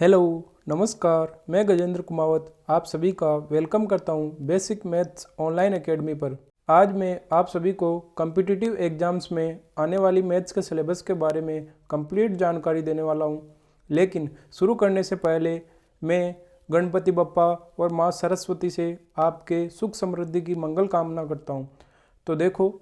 Hello, नमस्कार। मैं गजेंद्र कुमावत आप सभी का वेलकम करता हूं बेसिक मैथ्स ऑनलाइन एकेडमी पर। आज मैं आप सभी को कॉम्पिटिटिव एग्जाम्स में आने वाली मैथ्स के सिलेबस के बारे में कंप्लीट जानकारी देने वाला हूं। लेकिन शुरू करने से पहले मैं गणपति बप्पा और माँ सरस्वती से आपके सुख समृद्धि की मंगल कामना करता हूं। तो देखो,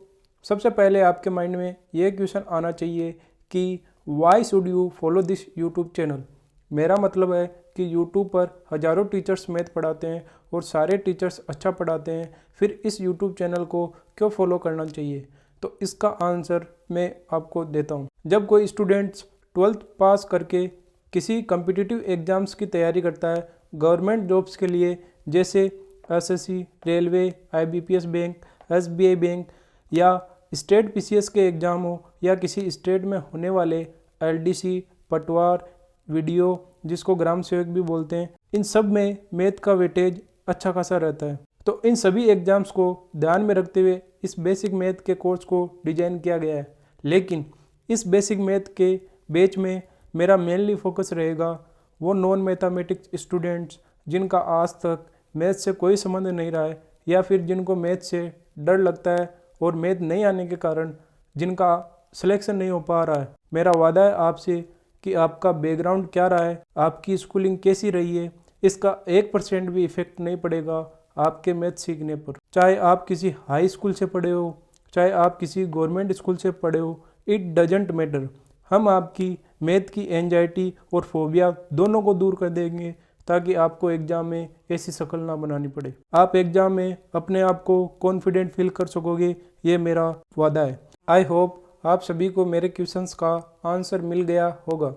सबसे पहले आपके माइंड में ये क्वेश्चन आना चाहिए कि why should you follow this YouTube channel. मेरा मतलब है कि YouTube पर हज़ारों टीचर्स मैथ पढ़ाते हैं और सारे टीचर्स अच्छा पढ़ाते हैं, फिर इस YouTube चैनल को क्यों फॉलो करना चाहिए। तो इसका आंसर मैं आपको देता हूँ। जब कोई स्टूडेंट्स 12th पास करके किसी कम्पिटिटिव एग्ज़ाम्स की तैयारी करता है गवर्नमेंट जॉब्स के लिए, जैसे SSC, railway, IBPS bank, SBI bank या स्टेट PCS के एग्ज़ाम हो या किसी स्टेट में होने वाले LDC, पटवार, वीडियो जिसको ग्राम सेवक भी बोलते हैं, इन सब में मैथ का वेटेज अच्छा खासा रहता है। तो इन सभी एग्जाम्स को ध्यान में रखते हुए इस बेसिक मैथ के कोर्स को डिजाइन किया गया है। लेकिन इस बेसिक मैथ के बैच में मेरा मेनली फोकस रहेगा वो नॉन मैथमेटिक्स स्टूडेंट्स जिनका आज तक मैथ से कोई संबंध नहीं रहा है, या फिर जिनको मैथ से डर लगता है और मैथ नहीं आने के कारण जिनका सिलेक्शन नहीं हो पा रहा है। मेरा वादा है आपसे कि आपका बैकग्राउंड क्या रहा है, आपकी स्कूलिंग कैसी रही है, इसका 1% भी इफेक्ट नहीं पड़ेगा आपके मैथ सीखने पर। चाहे आप किसी हाई स्कूल से पढ़े हो, चाहे आप किसी गवर्नमेंट स्कूल से पढ़े हो, इट डजेंट मैटर। हम आपकी मैथ की एंजाइटी और फोबिया दोनों को दूर कर देंगे ताकि आपको एग्जाम में ऐसी शक्ल ना बनानी पड़े। आप एग्जाम में अपने आप को कॉन्फिडेंट फील कर सकोगे, ये मेरा वादा है। आई होप आप सभी को मेरे क्वेश्चंस का आंसर मिल गया होगा।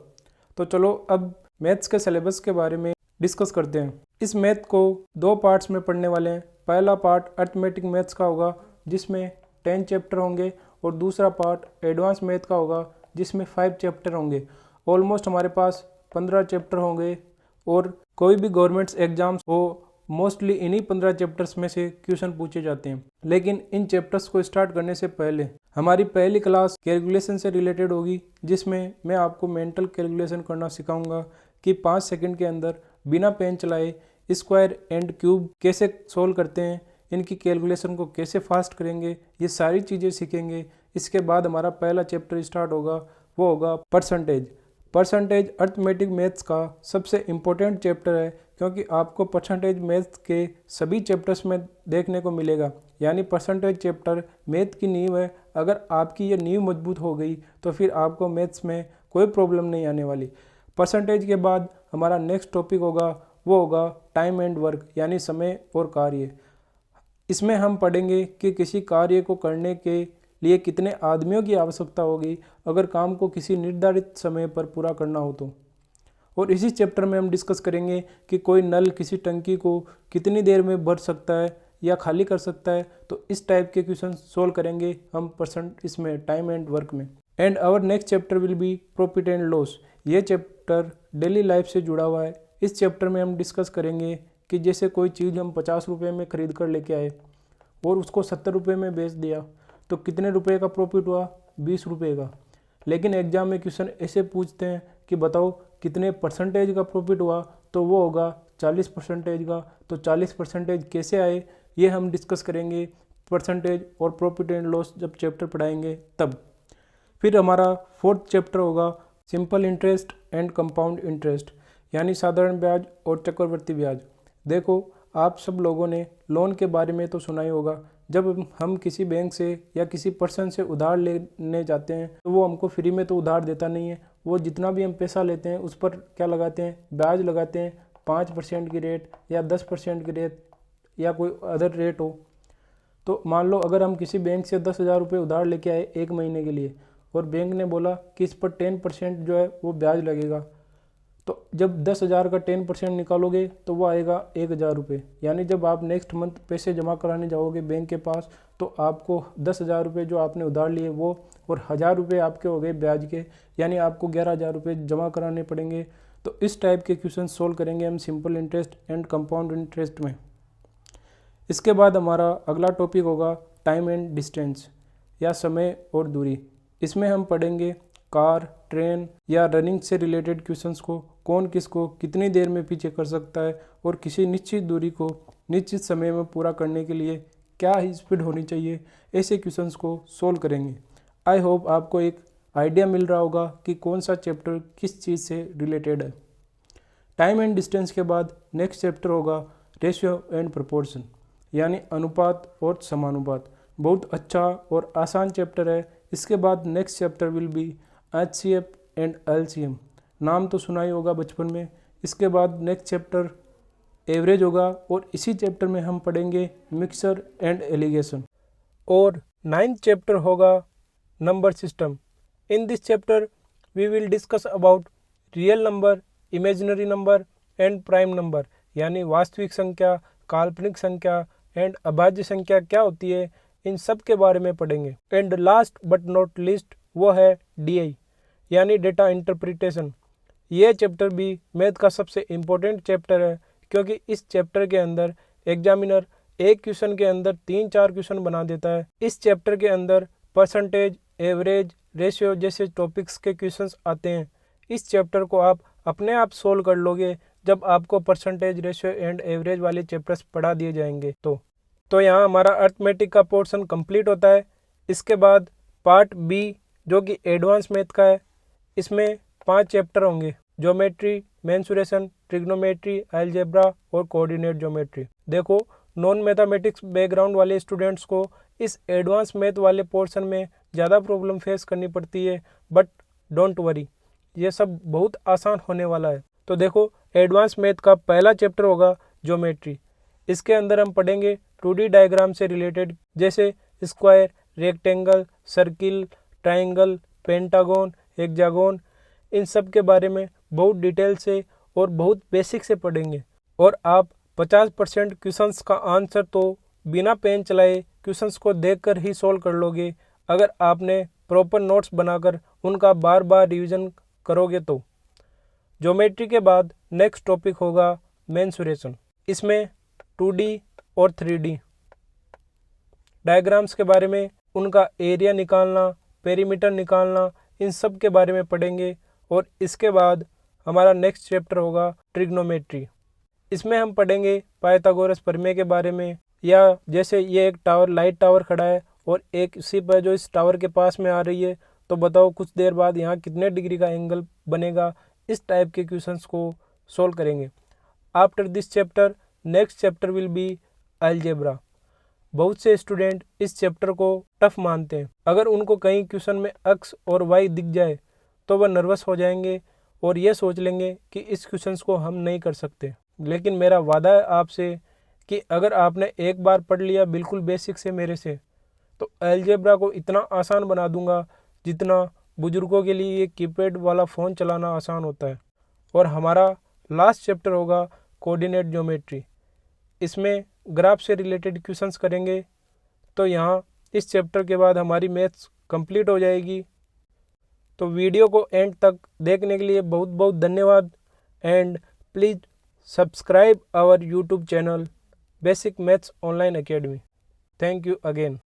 तो चलो अब मैथ्स के सिलेबस के बारे में डिस्कस करते हैं। इस मैथ को 2 पार्ट्स में पढ़ने वाले हैं। पहला पार्ट अरिथमेटिक मैथ्स का होगा जिसमें 10 चैप्टर होंगे, और दूसरा पार्ट एडवांस मैथ का होगा जिसमें 5 चैप्टर होंगे। ऑलमोस्ट हमारे पास 15 चैप्टर होंगे, और कोई भी गवर्नमेंट्स एग्जाम्स हो मोस्टली इन्हीं 15 चैप्टर्स में से क्वेश्चन पूछे जाते हैं। लेकिन इन चैप्टर्स को स्टार्ट करने से पहले हमारी पहली क्लास कैलकुलेशन से रिलेटेड होगी, जिसमें मैं आपको मेंटल कैलकुलेशन करना सिखाऊंगा कि 5 सेकंड के अंदर बिना पेन चलाए स्क्वायर एंड क्यूब कैसे सोल्व करते हैं, इनकी कैलकुलेशन को कैसे फास्ट करेंगे, ये सारी चीज़ें सीखेंगे। इसके बाद हमारा पहला चैप्टर स्टार्ट होगा, वो होगा परसेंटेज। परसेंटेज अरिथमेटिक मैथ्स का सबसे इम्पोर्टेंट चैप्टर है, क्योंकि आपको परसेंटेज मैथ्स के सभी चैप्टर्स में देखने को मिलेगा। यानी परसेंटेज चैप्टर मैथ की नींव है। अगर आपकी ये नींव मजबूत हो गई तो फिर आपको मैथ्स में कोई प्रॉब्लम नहीं आने वाली। परसेंटेज के बाद हमारा नेक्स्ट टॉपिक होगा, वो होगा टाइम एंड वर्क, यानी समय और कार्य। इसमें हम पढ़ेंगे कि किसी कार्य को करने के लिए कितने आदमियों की आवश्यकता होगी अगर काम को किसी निर्धारित समय पर पूरा करना हो तो। और इसी चैप्टर में हम डिस्कस करेंगे कि कोई नल किसी टंकी को कितनी देर में भर सकता है या खाली कर सकता है। तो इस टाइप के क्वेश्चन सोल्व करेंगे हम इसमें टाइम एंड वर्क में। And our next chapter will be profit and loss. ये चैप्टर डेली लाइफ से जुड़ा हुआ है। इस चैप्टर में हम डिस्कस करेंगे कि जैसे कोई चीज़ हम 50 रुपये में ख़रीद कर लेके आए और उसको 70 रुपये में बेच दिया, तो कितने रुपए का प्रॉफिट हुआ? 20 रुपये का। लेकिन एग्जाम में क्वेश्चन ऐसे पूछते हैं कि बताओ कितने परसेंटेज का प्रॉफिट हुआ, तो वो होगा 40% का। तो 40% कैसे आए, ये हम डिस्कस करेंगे परसेंटेज और प्रॉफिट एंड लॉस जब चैप्टर पढ़ाएंगे तब। फिर हमारा 4th चैप्टर होगा simple interest and compound interest, यानी साधारण ब्याज और चक्रवर्ती ब्याज। देखो, आप सब लोगों ने लोन के बारे में तो सुना ही होगा। जब हम किसी बैंक से या किसी पर्सन से उधार लेने जाते हैं तो वो हमको फ्री में तो उधार देता नहीं है। वो जितना भी हम पैसा लेते हैं उस पर क्या लगाते हैं? ब्याज लगाते हैं। 5% की रेट या 10% की रेट या कोई अदर रेट हो। तो मान लो अगर हम किसी बैंक से 10,000 रुपये उधार लेके आए 1 महीने के लिए, और बैंक ने बोला कि इस पर 10% जो है वो ब्याज लगेगा, तो जब 10,000 का 10% निकालोगे तो वो आएगा 1,000 रुपये। यानी जब आप नेक्स्ट मंथ पैसे जमा कराने जाओगे बैंक के पास, तो आपको 10,000 रुपये जो आपने उधार लिए वो, और 1,000 रुपये आपके हो गए ब्याज के, यानी आपको 11,000 रुपये जमा कराने पड़ेंगे। तो इस टाइप के क्वेश्चन सोल्व करेंगे हम simple interest and compound interest में। इसके बाद हमारा अगला टॉपिक होगा टाइम एंड डिस्टेंस, या समय और दूरी। इसमें हम पढ़ेंगे कार, ट्रेन या रनिंग से रिलेटेड क्वेश्चंस को कौन किसको कितनी देर में पीछे कर सकता है और किसी निश्चित दूरी को निश्चित समय में पूरा करने के लिए क्या ही स्पीड होनी चाहिए, ऐसे क्वेश्चंस को सोल्व करेंगे। आई होप आपको एक आइडिया मिल रहा होगा कि कौन सा चैप्टर किस चीज़ से रिलेटेड है। टाइम एंड डिस्टेंस के बाद नेक्स्ट चैप्टर होगा रेशियो एंड प्रोपोर्शन, यानी अनुपात और समानुपात। बहुत अच्छा और आसान चैप्टर है। इसके बाद next chapter will B HCF and LCM, नाम तो सुना ही होगा बचपन में। इसके बाद नेक्स्ट चैप्टर एवरेज होगा और इसी चैप्टर में हम पढ़ेंगे मिक्सर एंड एलिगेशन। और 9th चैप्टर होगा number system. In this chapter we will discuss about real number, imaginary number and prime number, यानी वास्तविक संख्या, काल्पनिक संख्या एंड अभाज्य संख्या क्या होती है, इन सब के बारे में पढ़ेंगे। And last but not least वो है DI, यानी डेटा इंटरप्रिटेशन। ये चैप्टर भी मैथ का सबसे इम्पोर्टेंट चैप्टर है, क्योंकि इस चैप्टर के अंदर एग्जामिनर एक क्वेश्चन के अंदर 3-4 क्वेश्चन बना देता है। इस चैप्टर के अंदर परसेंटेज, एवरेज, रेशियो जैसे टॉपिक्स के क्वेश्चंस आते हैं। इस चैप्टर को आप अपने आप सोल्व कर लोगे जब आपको परसेंटेज, रेशियो एंड एवरेज वाले चैप्टर्स पढ़ा दिए जाएंगे। तो यहाँ हमारा अर्थमेटिक का पोर्शन कंप्लीट होता है। इसके बाद पार्ट B जो कि एडवांस मैथ का है, इसमें 5 चैप्टर होंगे, ज्योमेट्री, मेंसुरेशन, ट्रिग्नोमेट्री, अलजेब्रा और कोऑर्डिनेट ज्योमेट्री। देखो, नॉन मैथमेटिक्स बैकग्राउंड वाले स्टूडेंट्स को इस एडवांस मैथ वाले पोर्शन में ज़्यादा प्रॉब्लम फेस करनी पड़ती है, बट डोंट वरी, ये सब बहुत आसान होने वाला है। तो देखो, एडवांस मैथ का पहला चैप्टर होगा ज्योमेट्री। इसके अंदर हम पढ़ेंगे 2D डायग्राम से रिलेटेड, जैसे square, rectangle, circle, triangle, pentagon, hexagon, इन सब के बारे में बहुत डिटेल से और बहुत बेसिक से पढ़ेंगे। और आप 50% क्वेश्चंस का आंसर तो बिना पेन चलाए क्वेश्चंस को देखकर ही सोल्व कर लोगे, अगर आपने प्रॉपर नोट्स बनाकर उनका बार बार रिवीजन करोगे तो। ज्योमेट्री के बाद नेक्स्ट टॉपिक होगा मेंसुरेशन। इसमें 2D और 3D डायग्राम्स के बारे में, उनका एरिया निकालना, पेरीमीटर निकालना, इन सब के बारे में पढ़ेंगे। और इसके बाद हमारा नेक्स्ट चैप्टर होगा ट्रिग्नोमेट्री। इसमें हम पढ़ेंगे पाइथागोरस प्रमेय के बारे में, या जैसे ये एक टावर, लाइट टावर खड़ा है और एक शिप है जो इस टावर के पास में आ रही है, तो बताओ कुछ देर बाद यहाँ कितने डिग्री का एंगल बनेगा। इस टाइप के क्वेश्चंस को सोल्व करेंगे। After this chapter next chapter will B algebra. बहुत से स्टूडेंट इस चैप्टर को टफ मानते हैं। अगर उनको कहीं क्वेश्चन में x और y दिख जाए तो वह नर्वस हो जाएंगे और ये सोच लेंगे कि इस क्वेश्चंस को हम नहीं कर सकते। लेकिन मेरा वादा है आपसे कि अगर आपने एक बार पढ़ लिया बिल्कुल बेसिक से मेरे से, तो अलजेब्रा को इतना आसान बना दूंगा जितना बुजुर्गों के लिए ये कीपैड वाला फ़ोन चलाना आसान होता है। और हमारा लास्ट चैप्टर होगा कोऑर्डिनेट ज्योमेट्री। इसमें ग्राफ से रिलेटेड क्वेश्चंस करेंगे। तो यहाँ इस चैप्टर के बाद हमारी मैथ्स कंप्लीट हो जाएगी। तो वीडियो को एंड तक देखने के लिए बहुत बहुत धन्यवाद। And please subscribe our YouTube channel basic maths online academy. Thank you again.